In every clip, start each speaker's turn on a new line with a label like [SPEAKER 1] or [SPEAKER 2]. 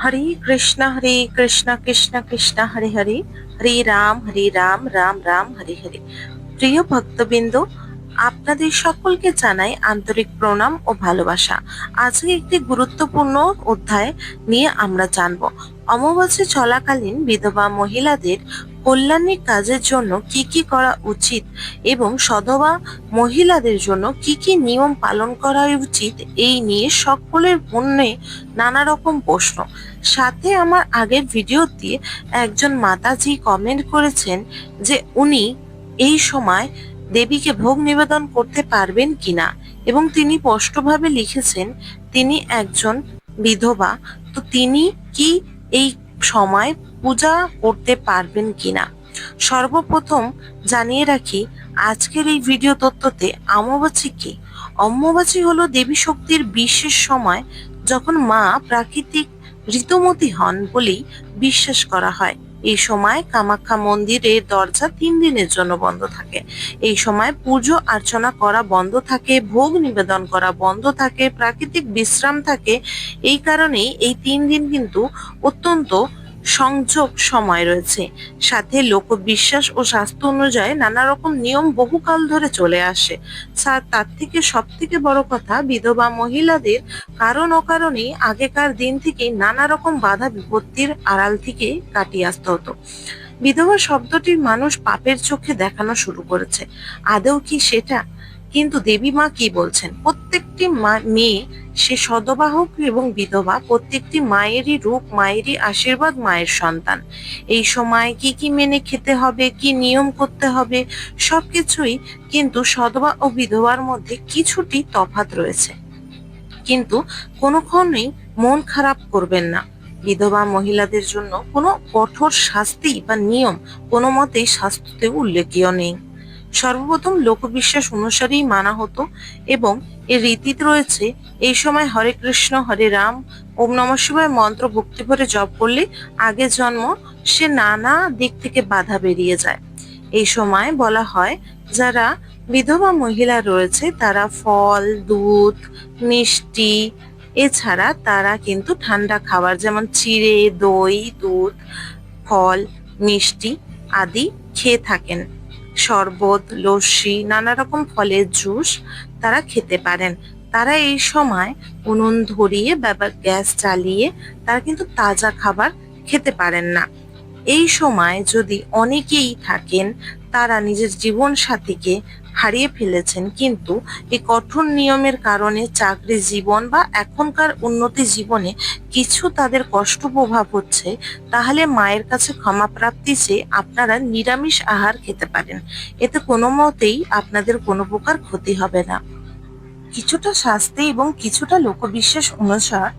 [SPEAKER 1] হরে কৃষ্ণ কৃষ্ণ কৃষ্ণ হরে হরে, হরে রাম রাম রাম হরে হরে। প্রিয় ভক্তবৃন্দ, আপনাদের সকলকে জানাই আন্তরিক প্রণাম ও ভালোবাসা। আজকে একটি গুরুত্বপূর্ণ অধ্যায় নিয়ে আমরা জানব। অমাবস্যা চলাকালীন বিধবা মহিলাদের কল্যাণের কাজের জন্য কি কি করা উচিত এবং সধবা মহিলাদের জন্য কি কি নিয়ম পালন করা উচিত, এই নিয়ে সকলের মনে নানা রকম প্রশ্ন। সাথে আমার আগের ভিডিওতে একজন মাতাজি কমেন্ট করেছেন যে উনি এই সময় দেবীকে ভোগ নিবেদন করতে পারবেন কিনা, এবং তিনি স্পষ্টভাবে লিখেছেন তিনি একজন বিধবা, তো তিনি কি এই সময় পূজা করতে পারবেন কিনা। সর্বপ্রথম জানিয়ে রাখি, আজকের এই ভিডিও তত্ত্বতে অমাবস্যা কি। অমাবস্যা হলো দেবী শক্তির বিশেষ সময়, যখন মা প্রাকৃতিক ঋতুমতী হন বলেই বিশ্বাস করা হয়। এই সময় কামাখ্যা মন্দিরের দরজা 3 দিনের জন্য বন্ধ থাকে। এই সময় পুজো অর্চনা করা বন্ধ থাকে, ভোগ নিবেদন করা বন্ধ থাকে, প্রাকৃতিক বিশ্রাম থাকে। এই কারণেই এই 3 দিন কিন্তু অত্যন্ত সংযোগ সময় রয়েছে। সাথে লোকবিশ্বাস ও স্বাস্থ্য অনুযায়ী নানা রকম নিয়ম বহুকাল ধরে চলে আসে। তার থেকে সব থেকে বড় কথা, বিধবা মহিলাদের কারণ অকারণেই আগেকার দিন থেকে নানা রকম বাধা বিপত্তির আড়াল থেকে কাটিয়ে আসতে হতো। বিধবা শব্দটি মানুষ পাপের চোখে দেখানো শুরু করেছে। আদৌ কি সেটা? কিন্তু দেবী মা কি বলছেন, প্রত্যেকটি মেয়ে, সে সধবা হোক এবং বিধবা, প্রত্যেকটি মায়েরই রূপ, মায়েরই আশীর্বাদ, মায়ের সন্তান। এই সময় কি কি মেনে খেতে হবে, কি নিয়ম করতে হবে, সবকিছুই কিন্তু সধবা ও বিধবার মধ্যে কিছুটি তফাৎ রয়েছে। কিন্তু কোনোক্ষণেই মন খারাপ করবেন না। বিধবা মহিলাদের জন্য কোনো কঠোর শাস্তি বা নিয়ম কোনো মতেই শাস্ত্রে উল্লেখীয় নেই। সর্বপ্রথম লোকবিশ্বাস অনুসারেই মানা হতো, এবং এর রীতিতে রয়েছে এই সময় হরে কৃষ্ণ হরে রাম ওম নমঃ শিবায় মন্ত্র ভক্তি ভরে জপ করলে আগের জন্ম সে নানা দিক থেকে বাধা বেরিয়ে যায়। এই সময় বলা হয়, যারা বিধবা মহিলা রয়েছে তারা ফল, দুধ, মিষ্টি, এছাড়া তারা কিন্তু ঠান্ডা খাবার যেমন চিড়ে, দই, দুধ, ফল, মিষ্টি আদি খেয়ে থাকেন। শরবত, লস্যি, নানা রকম ফলের জুস তারা খেতে পারেন। তারা এই সময় উনুন ধরিয়ে বা গ্যাস জ্বালিয়ে তারা কিন্তু তাজা খাবার খেতে পারেন না। এই সময় যদি অনেকেই থাকেন তারা নিজের জীবন সাথীকে হারিয়ে ফেলেছেন, কিন্তু এই কঠোর নিয়মের কারণে চাকরি জীবন বা এখনকার উন্নতি জীবনে কিছু তাদের কষ্ট প্রভাব হচ্ছে, তাহলে মায়ের কাছে ক্ষমা প্রাপ্তি চেয়ে আপনারা নিরামিষ আহার খেতে পারেন। এতে কোনো মতেই আপনাদের কোনো প্রকার ক্ষতি হবে না। কিছুটা শাস্তি এবং কিছুটা লোকবিশ্বাস অনুসার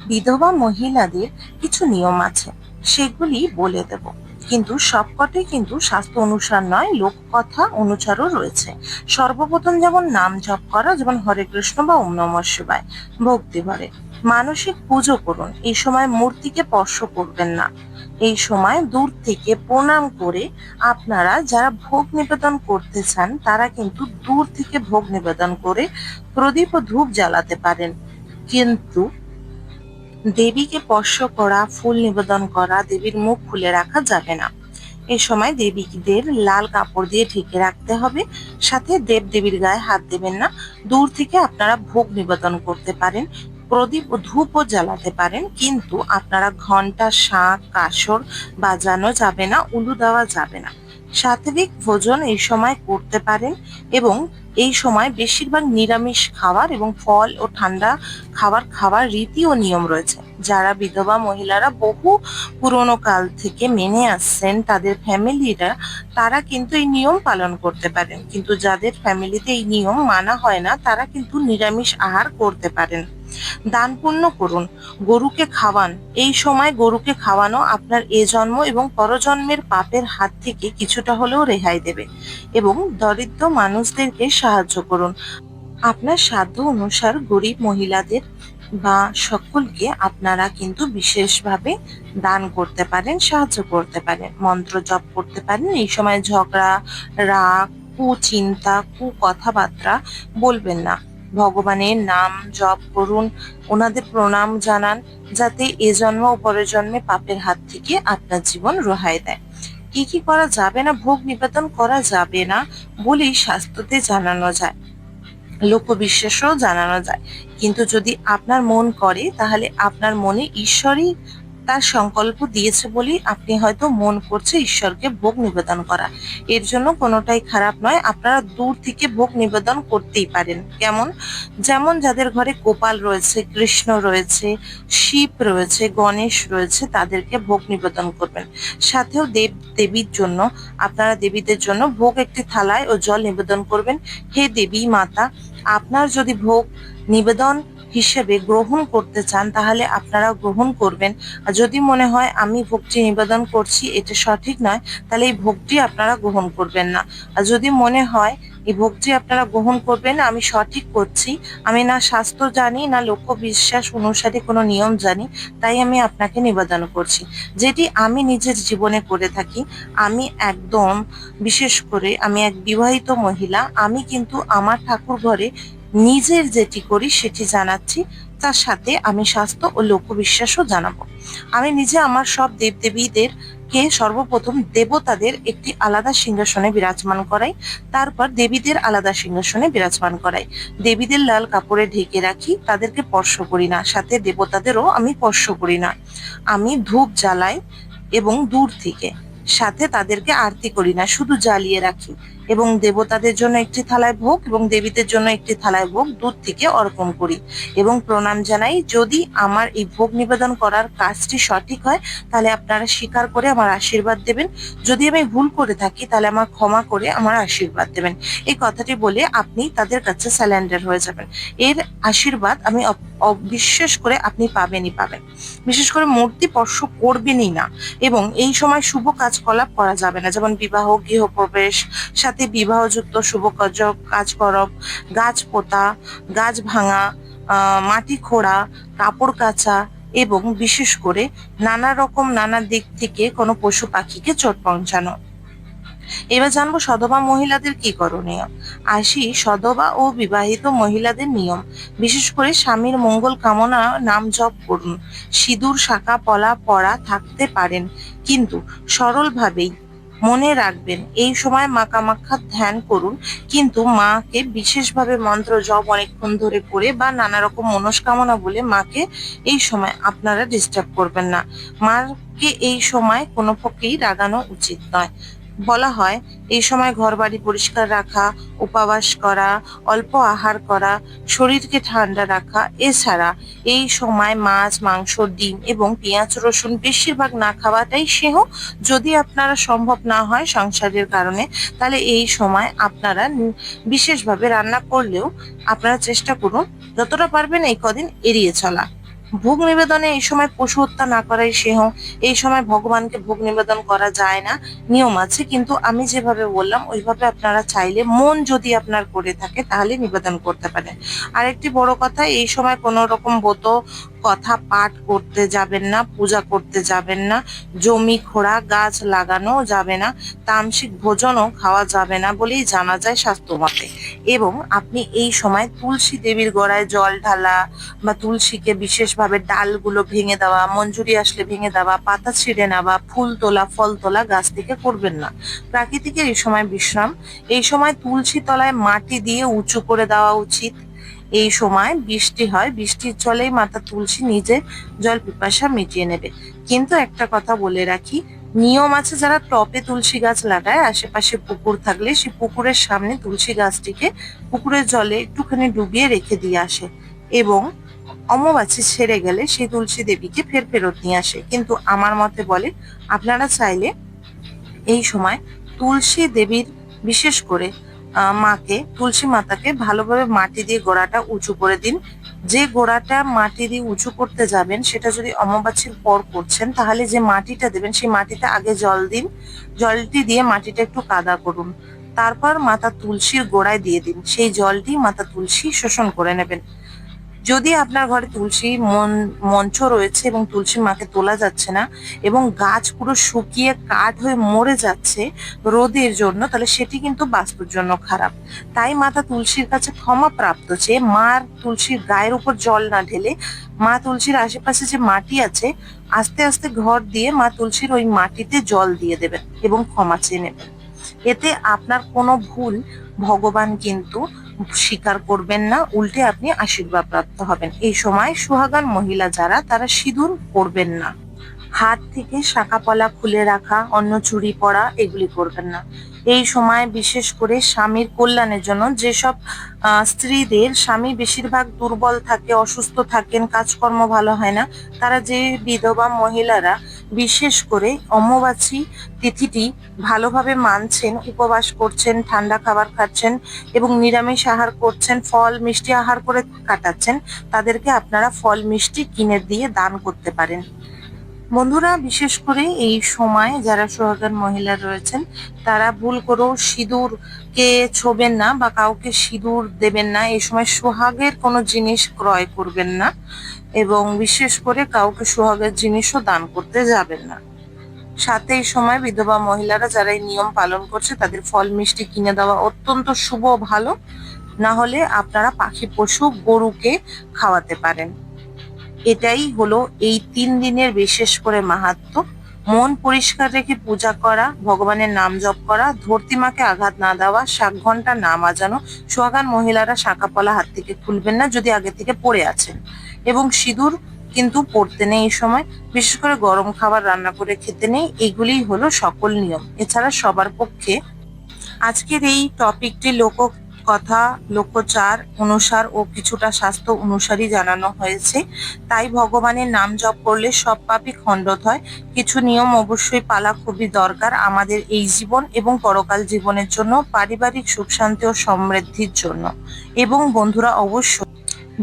[SPEAKER 1] বিধবা মহিলাদের কিছু নিয়ম আছে, সেগুলি বলে দেব। কিন্তু সবকটাই কিন্তু শাস্ত্র অনুসার নয়, লোককথা অনুসারও রয়েছে। সর্বপ্রথম যেমন নাম জপ করা, যেমন হরে কৃষ্ণ বা ওম নমঃ শিবায় ভক্তি ভরে। মানসিক পুজো করুন, এই সময় মূর্তিকে স্পর্শ করবেন না। এই সময় দূর থেকে প্রণাম করে আপনারা যারা ভোগ নিবেদন করতে চান তারা কিন্তু দূর থেকে ভোগ নিবেদন করে প্রদীপ ও ধূপ জ্বালাতে পারেন। কিন্তু দেবীকে স্পর্শ করা, ফুল নিবেদন করা, দেবীর মুখ খুলে রাখা যাবে না। এই সময় দেবীদের লাল কাপড় দিয়ে ঢেকে রাখতে হবে। সাথে দেব দেবীর গায়ে হাত দেবেন না। দূর থেকে আপনারা ভোগ নিবেদন করতে পারেন, প্রদীপ ও ধূপও জ্বালাতে পারেন, কিন্তু আপনারা ঘন্টা, শাঁখ, কাসর বাজানো যাবে না, উলু দেওয়া যাবে না। সাত্বিক ভোজন এই সময় করতে পারেন, এবং এই সময় বেশিরভাগ নিরামিষ খাবার এবং ফল ও ঠান্ডা খাবার রীতি ও নিয়ম রয়েছে। যারা বিধবা মহিলারা বহু পুরোনো কাল থেকে মেনে আসছেন তাদের ফ্যামিলিরা, তারা কিন্তু এই নিয়ম পালন করতে পারেন। কিন্তু যাদের ফ্যামিলিতে এই নিয়ম মানা হয় না তারা কিন্তু নিরামিষ আহার করতে পারেন। দান পুণ্য করুন, গরুকে খাওয়ান। এই সময় গরুকে খাওয়ানো আপনার এ জন্ম এবং পরজন্মের পাপের হাত থেকে কিছুটা হলেও রেহাই দেবে। এবং দরিদ্র মানুষদেরকে সাহায্য করুন। আপনার সাধ্য অনুসার গরিব মহিলাদের বা সকলকে আপনারা কিন্তু বিশেষভাবে দান করতে পারেন, সাহায্য করতে পারেন, মন্ত্র জপ করতে পারেন। এই সময় ঝগড়া, রাগ, কুচিন্তা, কথাবার্তা বলবেন না। ভগবানের নাম জপ করুন, ওনাদের প্রণাম জানান, যাতে এ জন্ম ও পরের জন্মে পাপের হাত থেকে আপনার জীবন রেহাই দেয়। কি কি করা যাবে না, ভোগ নিবেদন করা যাবে না বলেই শাস্ত্রতে জানানো যায়, লোকবিশ্বাসও জানানো যায়। কিন্তু যদি আপনার মন করে, তাহলে আপনার মনে ঈশ্বরই তার সংকল্প দিয়েছে বলেই আপনি হয়তো মন করছে ঈশ্বরকে ভোগ নিবেদন করা। এর জন্য কোনোটাই খারাপ নয়, আপনারা দূর থেকে ভোগ নিবেদন করতেই পারেন। কেমন? যেমন যাদের ঘরে গোপাল রয়েছে, কৃষ্ণ রয়েছে, শিব রয়েছে, গণেশ রয়েছে, তাদেরকে ভোগ নিবেদন করবেন। সাথেও দেব দেবীর জন্য, আপনারা দেবীদের জন্য ভোগ একটি থালায় ও জল নিবেদন করবেন। হে দেবী মাতা, আপনার যদি ভোগ নিবেদন হিসেবে গ্রহণ করতে চান, তাহলে আপনারা গ্রহণ করবেন। আর যদি মনে হয় আমি ভোগটি নিবেদন করছি এটা সঠিক নয়, তাহলে এই ভোগটি আপনারা গ্রহণ করবেন না। আর যদি মনে হয় এই ভোগটি আপনারা গ্রহণ করবেন, আমি সঠিক করছি, আমি না শাস্ত্র জানি না লোকবিশ্বাস অনুসারে কোনো নিয়ম জানি, তাই আমি আপনাকে নিবেদন করছি, যেটি আমি নিজের জীবনে করে থাকি। আমি একদম, বিশেষ করে আমি এক বিবাহিত মহিলা, আমি কিন্তু আমার ঠাকুর ঘরে নিজের যেটি করি সেটি জানাচ্ছি, তার সাথে আমি শাস্ত্র ও লোকবিশ্বাসও জানাবো। আমি নিজে আমার সব দেবদেবীদের কে সর্বপ্রথম দেবতাদের একটি আলাদা সিংহাসনে বিরাজমান করাই, তারপর দেবীদের আলাদা সিংহাসনে বিরাজমান করাই। দেবীদের লাল কাপড়ে ঢেকে রাখি, তাদেরকে স্পর্শ করি না, সাথে দেবতাদেরও আমি স্পর্শ করি না। আমি ধূপ জ্বালাই এবং দূর থেকে, সাথে তাদেরকে আরতি করি না, শুধু জ্বালিয়ে রাখি। এবং দেবতাদের জন্য একটি থালায় ভোগ এবং দেবীদের জন্য একটি থালায় ভোগ দূর থেকে অর্পণ করি এবং প্রণাম জানাই। যদি আমার এই ভোগ নিবেদন করার কাজটি সঠিক হয়, তাহলে আপনারা স্বীকার করে আমার আশীর্বাদ দেবেন। যদি আমি ভুল করে থাকি, তাহলে আমার ক্ষমা করে আমার আশীর্বাদ দেবেন। এই কথাটি বলে আপনি তাদের কাছে স্যালেন্ডার হয়ে যাবেন। এর আশীর্বাদ আমি বিশ্বাস করে আপনি পাবেনই পাবেন। বিশেষ করে মূর্তি স্পর্শ করবেনই না। এবং এই সময় শুভ কাজকলাপ করা যাবে না, যেমন বিবাহ, গৃহপ্রবেশ, সাথে বিবাহযুক্ত শুভ কাজকরব, গাছ পোতা, গাছ ভাঙা, মাটি খোঁড়া, কাপড় কাচা, এবং বিশেষ করে নানা দিক থেকে কোনো পশু পাখিকে চোট পৌঁছানো। এবার জানবো সধবা মহিলাদের কি করণীয়। আসি সধবা ও বিবাহিত মহিলাদের নিয়ম। বিশেষ করে স্বামীর মঙ্গল কামনা নাম জপ করুন। সিঁদুর, শাঁখা পলা পরা থাকতে পারেন, কিন্তু সরলভাবেই। মনে রাখবেন, এই সময় মা কামাখ্যার ধ্যান করুন, কিন্তু মাকে বিশেষভাবে মন্ত্র জপ অনেকক্ষণ ধরে করে বা নানা রকম মনস্কামনা বলে মাকে এই সময় আপনারা ডিস্টার্ব করবেন না। মাকে এই সময় কোনো পক্ষেই রাগানো উচিত নয়। বলা হয় এই সময় ঘরবাড়ি পরিষ্কার রাখা, উপবাস করা, অল্প আহার করা, শরীরকে ঠান্ডা রাখা। এছাড়া এই সময় মাছ, মাংস, ডিম এবং পেঁয়াজ রসুন বেশিরভাগ না খাওয়াটাই শ্রেয়। যদি আপনারা সম্ভব না হয় সংসারের কারণে, তাহলে এই সময় আপনারা বিশেষভাবে রান্না করলেও আপনারা চেষ্টা করুন যতটা পারবেন এই কদিন এড়িয়ে চলা। ভোগ নিবেদনে এই সময় পশু হত্যা না করাই শ্রেয়। এই সময় ভগবানকে ভোগ নিবেদন করা যায় না, নিয়ম আছে, কিন্তু আমি যেভাবে বললাম ওইভাবে আপনারা চাইলে, মন যদি আপনার করে থাকে, তাহলে নিবেদন করতে পারেন। আরেকটি বড় কথা, এই সময় কোনো রকম ব্রত কথা পাঠ করতে যাবেন না, পূজা করতে যাবেন না, জমি খোঁড়া, গাছ লাগানো যাবে না, তামসিক ভোজনও খাওয়া যাবে না বলেই জানা যায় শাস্ত্র মতে। এবং আপনি এই সময় তুলসী দেবীর গোড়ায় জল ঢালা বা তুলসীকে বিশেষভাবে ডালগুলো ভেঙে দেওয়া, মঞ্জুরি আসলে ভেঙে দেওয়া, পাতা ছিঁড়ে নেওয়া, ফুল তোলা, ফল তোলা গাছ থেকে করবেন না। প্রাকৃতিকের এই সময় বিশ্রাম। এই সময় তুলসী তলায় মাটি দিয়ে উঁচু করে দেওয়া উচিত। এই সময় বৃষ্টি হয়, বৃষ্টির জলেই মাতা তুলসী নিজে জল পিপাসা মিটিয়ে নেবে। কিন্তু একটা কথা বলে রাখি, নিয়ম আছে, যারা টবে তুলসী গাছ লাগায়, আশেপাশে পুকুর থাকলে সেই পুকুরের সামনে তুলসী গাছটিকে পুকুরের জলে একটুখানি ডুবিয়ে রেখে দিয়ে আসে এবং অমাবাস্যা ছেড়ে গেলে সেই তুলসী দেবীকে ফেরত নিয়ে আসে। কিন্তু আমার মতে বলে, আপনারা চাইলে এই সময় তুলসী দেবীর, বিশেষ করে মাকে, তুলসী মাতাকে ভালোভাবে মাটি দিয়ে গোড়াটা উঁচু করে দিন। যে গোড়াটা মাটি দিয়ে উঁচু করতে যাবেন, সেটা যদি অমাবাস্যার পর করছেন, তাহলে যে মাটিটা দেবেন সেই মাটিতে আগে জল দিন, জলটি দিয়ে মাটিটা একটু কাদা করুন, তারপর মাতা তুলসীর গোড়ায় দিয়ে দিন, সেই জলটি মাতা তুলসী শোষণ করে নেবেন। যদি আপনার ঘরে তুলসী মঞ্চ রয়েছে এবং তুলসী মাকে তোলা যাচ্ছে না এবং গাছ পুরো শুকিয়ে কাঠ হয়ে মরে যাচ্ছে রোদের জন্য, তাহলে সেটি কিন্তু বাস্তুর জন্য খারাপ। তাই মাতা তুলসীর কাছে ক্ষমা প্রাপ্ত চেয়ে মার তুলসীর গায়ের উপর জল না ঢেলে মা তুলসীর আশেপাশে যে মাটি আছে আস্তে আস্তে ঘর দিয়ে মা তুলসীর ওই মাটিতে জল দিয়ে দেবেন এবং ক্ষমা চেয়ে নেবেন। এতে আপনার কোনো ভুল ভগবান কিন্তু স্বীকার করবেন না, উল্টে আপনি আশীর্বাদ প্রাপ্ত হবেন। এই সময় সুহাগান মহিলা যারা তারা সিঁদুর পরবেন না। হাত থেকে শাঁখাপলা খুলে রাখা, অন্য চুড়ি পরা এগুলি করবেন না। এই সময় বিশেষ করে স্বামীর কল্যাণের জন্য যেসব স্ত্রীদের স্বামী বেশিরভাগ দুর্বল থাকে, অসুস্থ থাকেন, কাজকর্ম ভালো হয় না, তারা যে বিধবা মহিলারা বিশেষ করে অম্বুবাচী তিথিটি ভালোভাবে মানছেন, উপবাস করছেন, ঠান্ডা খাবার খাচ্ছেন এবং নিরামিষ আহার করছেন, ফল মিষ্টি আহার করে কাটাচ্ছেন, তাদেরকে আপনারা ফল মিষ্টি কিনে দিয়ে দান করতে পারেন। বন্ধুরা, বিশেষ করে এই সময় যারা সুহাগান মহিলা রয়েছেন তারা ভুল করেও সিঁদুরকে ছোবেন না বা কাউকে সিঁদুর দেবেন না। এই সময় সোহাগের কোনো জিনিস ক্রয় করবেন না এবং বিশেষ করে কাউকে সোহাগের জিনিসও দান করতে যাবেন না। সাথে এই সময় বিধবা মহিলারা যারা এই নিয়ম পালন করছে তাদের ফল মিষ্টি কিনে দেওয়া অত্যন্ত শুভ, ভালো। না হলে আপনারা পাখি পশু গরুকে খাওয়াতে পারেন। এটাই হলো এই ৩ দিনের বিশেষ করে মাহাত্ম্য। মন পরিষ্কার রেখে পূজা করা, ভগবানের নাম জপ করা, ধরতি মাকে আঘাত না দেওয়া, শাঁখ ঘন্টা না বাজানো, সুহাগান মহিলারা শাঁখাপলা হাত থেকে খুলবেন না যদি আগে থেকে পড়ে আছেন, এবং সিঁদুর কিন্তু পড়তে নেই এই সময়। বিশেষ করে গরম খাবার রান্না করে খেতে নেই। এগুলিই হলো সকল নিয়ম। এছাড়া সবার পক্ষে আজকের এই টপিকটি লোককথা, লোকচার অনুসার ও কিছুটা স্বাস্থ্য অনুসারী জানানো হয়েছে। তাই ভগবানের নাম জপ করলে সব পাপই খণ্ডন হয়। কিছু নিয়ম অবশ্যই পালা খুবই দরকার আমাদের এই জীবন এবং পরকাল জীবনের জন্য, পারিবারিক সুখ শান্তি ও সমৃদ্ধির জন্য। এবং বন্ধুরা, অবশ্যই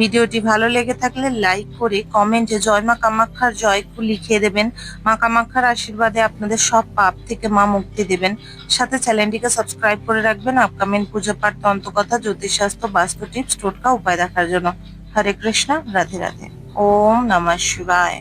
[SPEAKER 1] ভিডিওটি ভালো লেগে থাকলে লাইক করে কমেন্টে জয় মা কামাখ্যার জয় লিখে দেবেন। মা কামাখ্যার আশীর্বাদে আপনাদের সব পাপ থেকে মা মুক্তি দেবেন। সাথে চ্যানেলটিকে সাবস্ক্রাইব করে রাখবেন আপকামিং পুজো পাঠ, তন্ত্রকথা, জ্যোতিষশাস্ত্র, বাস্তু টিপস, টোটকা উপায় দেখার জন্য। হরে কৃষ্ণ, রাধে রাধে। ওম নমঃ শিবায়।